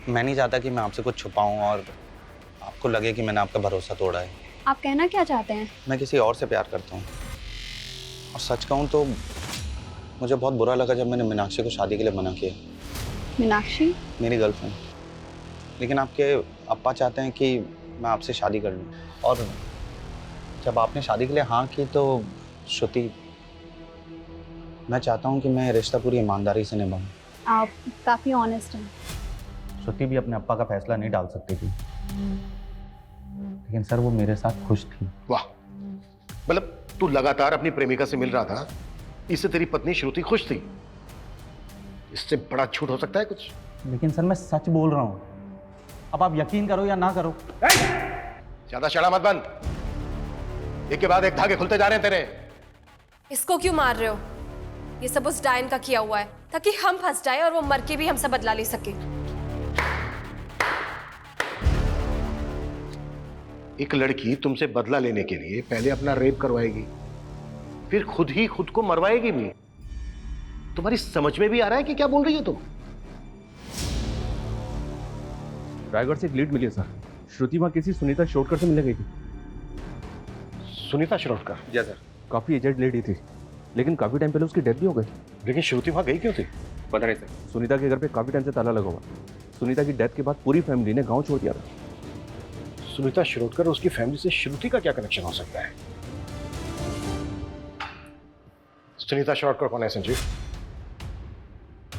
मैं नहीं चाहता कि मैं आपसे कुछ छुपाऊं और आपको लगे कि मैंने आपका भरोसा तोड़ा है। आप कहना क्या चाहते हैं? मैं किसी और से प्यार करता हूँ, और सच कहूँ तो मुझे बहुत बुरा लगा जब मैंने मीनाक्षी को शादी के लिए मना किया। मीनाक्षी मेरी गर्लफ्रेंड। लेकिन आपके अप्पा चाहते हैं कि मैं आपसे शादी कर लूँ, और जब आपने शादी के लिए हाँ की तो श्रुति, मैं चाहता हूँ कि मैं रिश्ता पूरी ईमानदारी से निभाऊँ। आप काफ़ी ऑनेस्ट हैं। श्रुति भी अपने अप्पा का फैसला नहीं डाल सकती थी, लेकिन सर वो मेरे साथ खुश थी। वाह, मतलब तू लगातार अपनी प्रेमिका से मिल रहा था, इससे तेरी पत्नी श्रुति खुश थी? इससे बड़ा झूठ हो सकता है कुछ? लेकिन सर मैं सच बोल रहा हूँ, अब आप यकीन करो या ना करो। ज्यादा शड़ा मत बन, एक के बाद एक धागे खुलते जा रहे हैं तेरे। इसको क्यों मार रहे हो? ये सब उस डायन का किया हुआ है ताकि हम फंस जाए और वो मर के भी हमसे बदला ले सके। एक लड़की तुमसे बदला लेने के लिए पहले अपना रेप करवाएगी, फिर खुद ही खुद को मरवाएगी भी। तुम्हारी समझ में भी आ रहा है कि क्या बोल रही हो तुम? रायगढ़ से एक लीड मिली है सर। श्रुति वहाँ किसी सुनीता शिरोडकर से मिलने गई थी। सुनीता शिरोडकर? जी सर। काफी एजेड लेडी थी, लेकिन काफी टाइम पहले उसकी डेथ भी हो गई। लेकिन श्रुति वहाँ गई क्यों थी? पता नहीं सर। सुनीता के घर पे काफी टाइम से ताला लगा हुआ। सुनीता की डेथ के बाद पूरी फैमिली ने गाँव छोड़ दिया था। सुनीता शिरोडकर, उसकी फैमिली से श्रुति का क्या कनेक्शन हो सकता है? सुनीता शिरोडकर कौन है संजीव?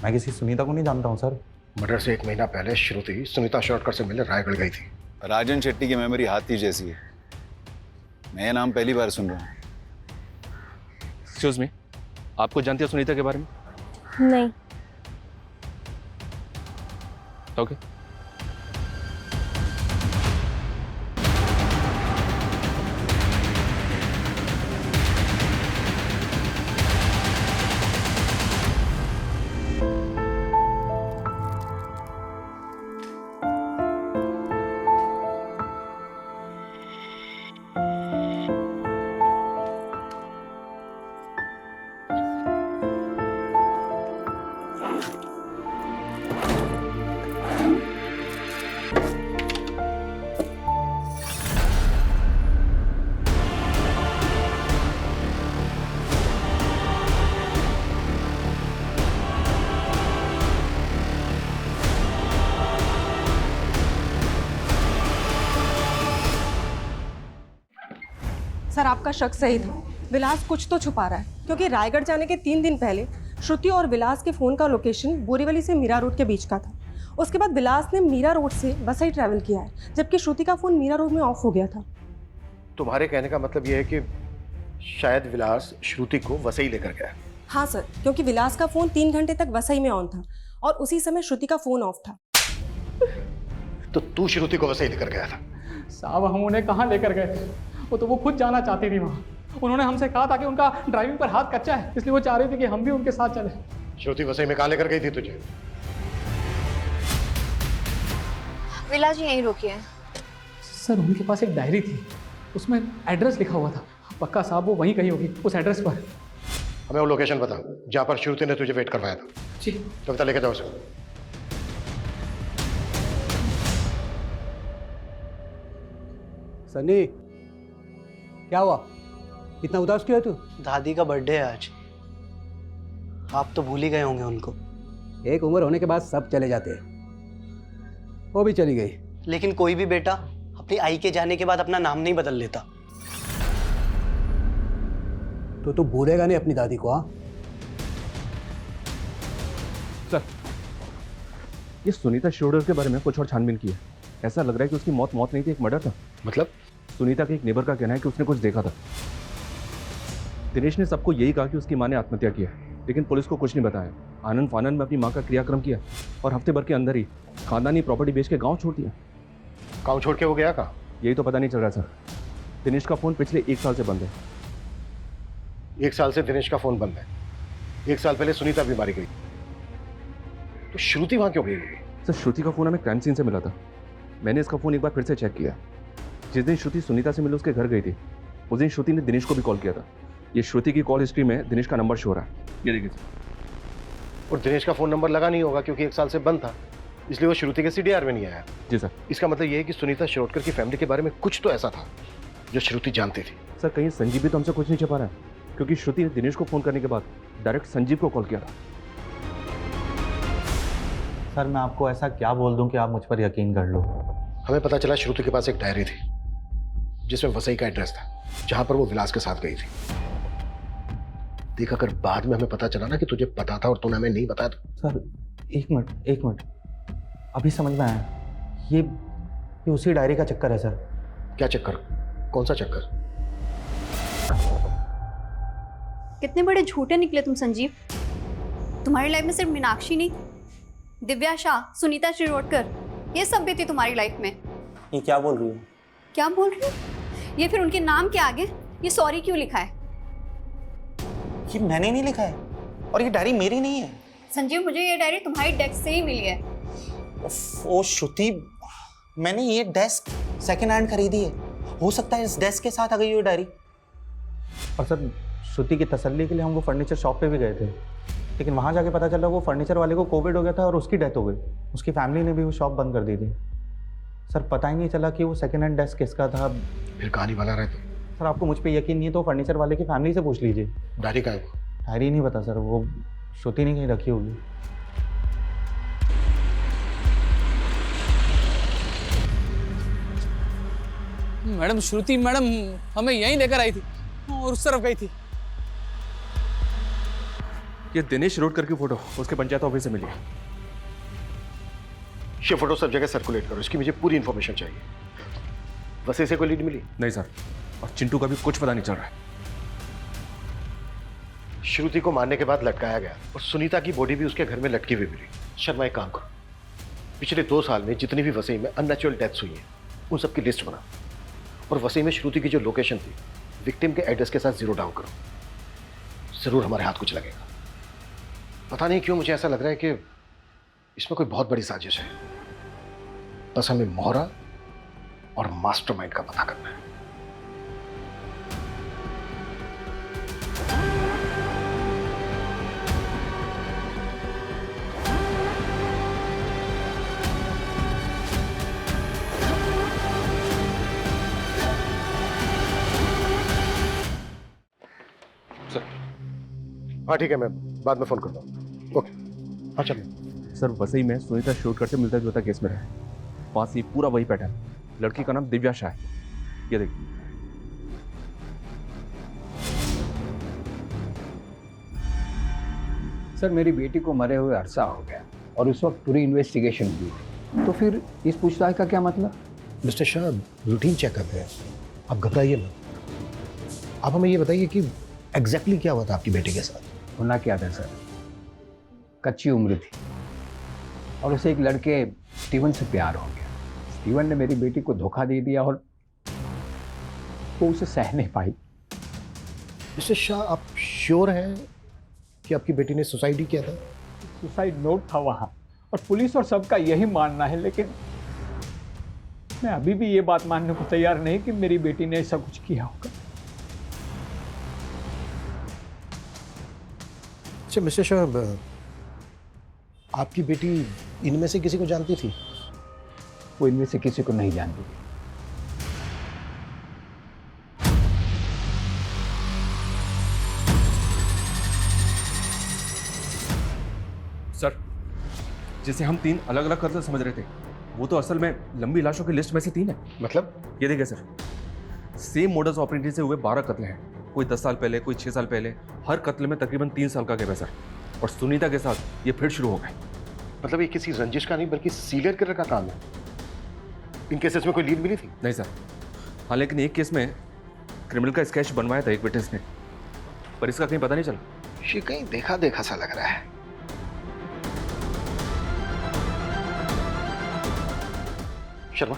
मैं किसी सुनीता को नहीं जानता हूँ सर। मर्डर से 1 महीना पहले श्रुति सुनीता शिरोडकर से मिलने रायगढ़ गई थी। राजन शेट्टी की मेमोरी हाथी जैसी है। मैं ये नाम पहली बार सुन रहा हूँ। एक्सक्यूज मी, आपको जानती है सुनीता के बारे में? नहीं। ओके। सर आपका शक सही था, विलास कुछ तो छुपा रहा है, क्योंकि रायगढ़ जाने के 3 दिन पहले श्रुति और विलास के फ़ोन का लोकेशन बोरीवली से मीरा रोड के बीच का था। उसके बाद विलास ने मीरा रोड से वसई ट्रैवल किया है, जबकि श्रुति का फ़ोन मीरा रोड में ऑफ हो गया था। तुम्हारे कहने का मतलब यह है कि शायद विलास श्रुति को वसई लेकर गया? हाँ सर, क्योंकि विलास का फ़ोन 3 घंटे तक वसई में ऑन था और उसी समय श्रुति का फ़ोन ऑफ था। तो तू श्रुति को वसई लेकर गया था? साहब हम उन्हें कहाँ लेकर गए थे, वो तो वो खुद जाना चाहती थी वहाँ। उन्होंने हमसे कहा था कि उनका ड्राइविंग पर हाथ कच्चा है, इसलिए वो चाह रही थी कि हम भी उनके साथ चले। श्रुति वसई में कहाँ लेकर गई थी तुझे? विलास जी यहीं रुकिए। सर उनके पास एक डायरी थी, उसमें एड्रेस लिखा हुआ था। पक्का साहब वो वहीं कहीं होगी, उस एड्रेस पर। हमें वो लोकेशन बता जहाँ पर श्रुति ने तुझे वेट करवाया था। जी। कविता लेकर जाओ उसे। सनी, क्या हुआ? इतना उदास क्यों है तू? दादी का बर्थडे है आज। आप तो भूल ही गए होंगे उनको। एक उम्र होने के बाद सब चले जाते हैं। वो भी चली गई। लेकिन कोई भी बेटा अपनी आई के जाने के बाद अपना नाम नहीं बदल लेता। तो तू भूलेगा नहीं अपनी दादी को? हाँ सर, ये सुनीता शिरोडकर के बारे में कुछ और छानबीन की है। ऐसा लग रहा है कि उसकी मौत नहीं थी, एक मर्डर था। मतलब? सुनीता के एक नेबर का कहना है कि उसने कुछ देखा था। दिनेश ने सबको यही कहा कि उसकी मां ने आत्महत्या की है, लेकिन पुलिस को कुछ नहीं बताया। आनंद फानन में अपनी मां का क्रियाक्रम किया और हफ्ते भर के अंदर ही खानदानी प्रॉपर्टी बेच के गांव छोड़ दिया। गांव छोड़ के वो गया कहाँ? यही तो पता नहीं चल रहा सर। दिनेश का फोन पिछले 1 साल से बंद है। 1 साल से दिनेश का फोन बंद है। 1 साल पहले सुनीता भी मारी गई, तो श्रुति वहां क्यों गई? सर श्रुति का फोन हमें क्राइम सीन से मिला था। मैंने इसका फोन एक बार फिर से चेक किया। जिस दिन श्रुति सुनीता से मिले उसके घर गई थी, उस दिन श्रुति ने दिनेश को भी कॉल किया था। ये श्रुति की कॉल हिस्ट्री में दिनेश का नंबर शो हो रहा है, ये देखिए सर। और दिनेश का फोन नंबर लगा नहीं होगा क्योंकि 1 साल से बंद था, इसलिए वो श्रुति के CDR में नहीं आया। जी सर। इसका मतलब ये है कि सुनीता शिरोडकर की फैमिली के बारे में कुछ तो ऐसा था जो श्रुति जानती थी। सर कहीं संजीव भी तो हमसे कुछ नहीं छिपा रहा है, क्योंकि श्रुति ने दिनेश को फोन करने के बाद डायरेक्ट संजीव को कॉल किया था। सर मैं आपको ऐसा क्या बोल दूं कि आप मुझ पर यकीन कर लो? हमें पता चला श्रुति के पास एक डायरी थी जिसमें वसई का एड्रेस था, जहां पर वो विलास के साथ गई थी। देख, अगर बाद में हमें पता चला ना कि तुझे पता था और तूने हमें नहीं बताया तो। सर एक मिनट, अभी समझ में आया। ये उसी डायरी का चक्कर है सर। क्या चक्कर? कौन सा चक्कर? कितने बड़े झूठे निकले तुम संजीव। तुम्हारी लाइफ में सिर्फ मीनाक्षी नहीं, दिव्या शाह, सुनीता शिरोडकर, ये सब भी थी तुम्हारी लाइफ में। ये क्या बोल रही हो? क्या बोल रही हो? ये फिर उनके नाम के आगे ये सॉरी क्यों लिखा है? ये मैंने नहीं लिखा है और ये डायरी मेरी नहीं है। संजीव, मुझे ये डायरी तुम्हारी डेस्क से ही मिली है। ओ श्रुति, मैंने ये डेस्क सेकंड हैंड खरीदी है। हो सकता है इस डेस्क के साथ आ गई ये डायरी। और सर, श्रुति की तसल्ली के लिए हम वो फर्नीचर शॉप पे भी गए थे, लेकिन वहाँ जाके पता चला वो फर्नीचर वाले को कोविड हो गया था और उसकी डेथ हो गई। उसकी फैमिली ने भी वो शॉप बंद कर दी थी। सर, पता ही नहीं चला कि वो सेकंड हैंड डेस्क किसका था। फिर कहानी बना रहे थे? सर, आपको मुझ पे यकीन नहीं है तो फर्नीचर वाले की फैमिली से पूछ लीजिए। डायरी का है वो? डायरी नहीं पता सर, वो श्रुति ने कहीं रखी होगी। मैडम, श्रुति मैडम हमें यहीं लेकर आई थी और उस तरफ गई थी। ये दिनेश शिरोडकर की फोटो उसके पंचायत ऑफिस से मिली है। ये फोटो सब जगह सर्कुलेट करो, इसकी मुझे पूरी इन्फॉर्मेशन चाहिए। वैसे से कोई लीड मिली? नहीं सर, और चिंटू का भी कुछ पता नहीं चल रहा है। श्रुति को मारने के बाद लटकाया गया और सुनीता की बॉडी भी उसके घर में लटकी हुई मिली। शर्मा, एक काम करो, पिछले 2 साल में जितनी भी वसई में अननेचुरल डेथ्स हुई हैं उन सबकी लिस्ट बना और वसई में श्रुति की जो लोकेशन थी विक्टिम के एड्रेस के साथ 0 डाउन करो। जरूर हमारे हाथ कुछ लगेगा। पता नहीं क्यों मुझे ऐसा लग रहा है कि इसमें कोई बहुत बड़ी साजिश है। बस हमें मोहरा और मास्टरमाइंड का पता करना है। हाँ ठीक है, मैं बाद में फोन करता हूँ। ओके, हाँ चलिए। सर, वसई में सुनीता शिरोडकर से मिलता जुलता केस में रहा है। वहाँ से पूरा वही पैटर्न। लड़की का नाम दिव्या शाह है। ये देखिए। सर, मेरी बेटी को मरे हुए अरसा हो गया और उस वक्त पूरी इन्वेस्टिगेशन हुई, तो फिर इस पूछताछ का क्या मतलब? मिस्टर शाह, रूटीन चेकअप है, आप घबराइए मत। आप हमें ये बताइए कि एग्जैक्टली क्या हुआ था आपकी बेटी के साथ? होना क्या था सर, कच्ची उम्र थी और उसे एक लड़के स्टीवन से प्यार हो गया। स्टीवन ने मेरी बेटी को धोखा दे दिया और वो उसे सह नहीं पाई। मिस्टर शाह, आप श्योर हैं कि आपकी बेटी ने सुसाइड ही किया था? सुसाइड नोट था वहाँ और पुलिस और सबका यही मानना है, लेकिन मैं अभी भी ये बात मानने को तैयार नहीं कि मेरी बेटी ने ऐसा कुछ किया होगा। अच्छा मिस्टर शाह, आपकी बेटी इनमें से किसी को जानती थी? वो इनमें से किसी को नहीं जानती थी। सर, जिसे हम 3 अलग अलग कत्ल समझ रहे थे, वो तो असल में लंबी लाशों की लिस्ट में से 3 है। मतलब? ये देखिए सर, सेम मोडस ऑपरेंडी से हुए 12 कत्ल हैं। कोई 10 साल पहले, कोई 6 साल पहले। हर कत्ल में तकरीबन 3 साल का गैप है सर। और सुनीता के साथ ये फिर शुरू हो गए। मतलब ये किसी रंजिश का नहीं बल्कि सीरियल किलर का काम है। इन केसेस में कोई लीड मिली थी? नहीं सर। हाँ, लेकिन एक केस में क्रिमिनल का स्केच बनवाया था एक विटनेस ने, पर इसका कहीं पता नहीं चला। ये कहीं देखा देखा सा लग रहा है। शर्मा,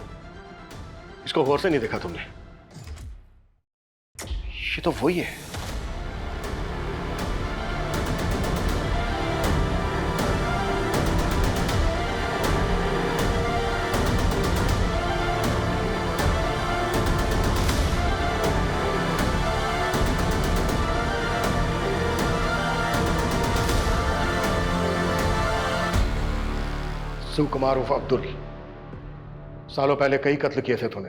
इसको गौर से नहीं देखा तुमने? ये तो वही है। शिव कुमार उर्फ अब्दुल, सालों पहले कई कत्ल किए थे तूने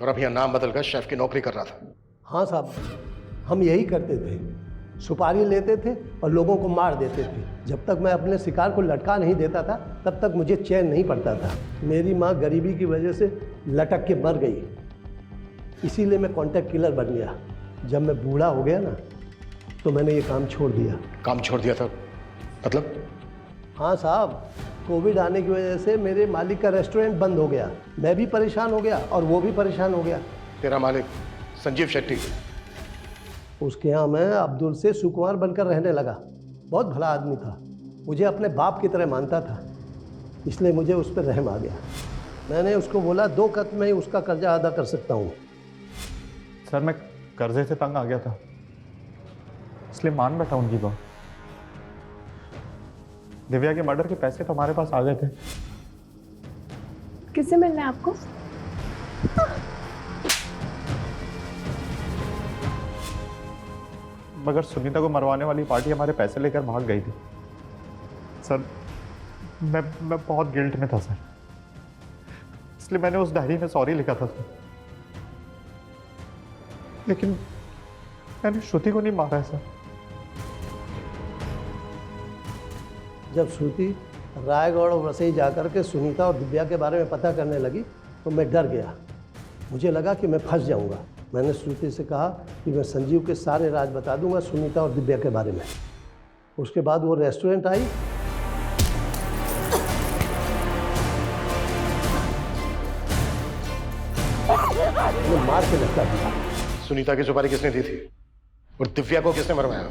और अब यहाँ नाम बदलकर शेफ की नौकरी कर रहा था। हाँ साहब, हम यही करते थे, सुपारी लेते थे और लोगों को मार देते थे। जब तक मैं अपने शिकार को लटका नहीं देता था तब तक मुझे चैन नहीं पड़ता था। मेरी माँ गरीबी की वजह से लटक के मर गई, इसीलिए मैं कॉन्ट्रैक्ट किलर बन गया। जब मैं बूढ़ा हो गया ना तो मैंने ये काम छोड़ दिया। काम छोड़ दिया था? मतलब? हाँ साहब, कोविड आने की वजह से मेरे मालिक का रेस्टोरेंट बंद हो गया। मैं भी परेशान हो गया और वो भी परेशान हो गया। तेरा मालिक संजीव शेट्टी, उसके यहाँ मैं अब्दुल से सुकुमार बनकर रहने लगा। बहुत भला आदमी था, मुझे अपने बाप की तरह मानता था, इसलिए मुझे उस पर रहम आ गया। मैंने उसको बोला 2 कत में ही उसका कर्जा अदा कर सकता हूँ। सर मैं कर्जे से तंग आ गया था, इसलिए मान बैठा उनकी बात। दिव्या के मर्डर के पैसे तो हमारे पास आ गए थे। किससे मिलना है आपको? मगर सुनीता को मरवाने वाली पार्टी हमारे पैसे लेकर भाग गई थी। सर मैं बहुत गिल्ट में था सर, इसलिए मैंने उस डायरी में सॉरी लिखा था सर। लेकिन मैंने श्रुति को नहीं मारा है सर। जब श्रुति रायगढ़ और वसई जाकर के सुनीता और दिव्या के बारे में पता करने लगी तो मैं डर गया। मुझे लगा कि मैं फंस जाऊंगा। मैंने श्रुति से कहा कि मैं संजीव के सारे राज बता दूंगा सुनीता और दिव्या के बारे में। उसके बाद वो रेस्टोरेंट आई। मैं मार के लटका दिया। सुनीता की सुपारी किसने दी थी और दिव्या को किसने मरवाया?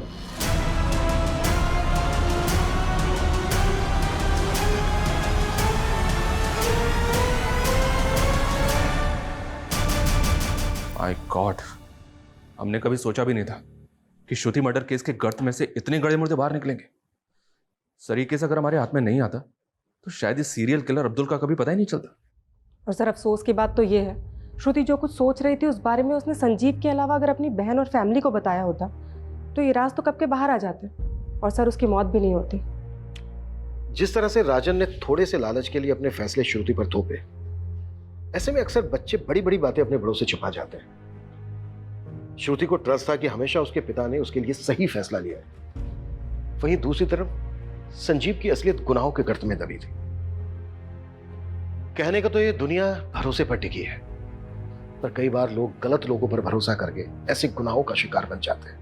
माय गॉड, हमने कभी सोचा भी नहीं था कि श्रुति मर्डर केस के गर्त में से इतने गड़े मुर्दे बाहर निकलेंगे। सर ये केस अगर हमारे हाथ में नहीं आता तो शायद इस सीरियल किलर अब्दुल का कभी पता ही नहीं चलता। और सर अफसोस की बात तो ये है, श्रुति जो कुछ सोच रही थी उस बारे में उसने संजीव के अलावा अगर अपनी बहन और फैमिली को बताया होता तो ये राज तो कब के बाहर आ जाते और सर उसकी मौत भी नहीं होती। जिस तरह से राजन ने थोड़े से लालच के लिए अपने फैसले श्रुति पर थोपे, ऐसे में अक्सर बच्चे बड़ी बड़ी बातें अपने बड़ों से छुपा जाते हैं। श्रुति को ट्रस्ट था कि हमेशा उसके पिता ने उसके लिए सही फैसला लिया है। वहीं दूसरी तरफ संजीव की असलियत गुनाहों के गर्त में दबी थी। कहने का तो ये दुनिया भरोसे पर टिकी है, पर कई बार लोग गलत लोगों पर भरोसा करके ऐसे गुनाहों का शिकार बन जाते हैं।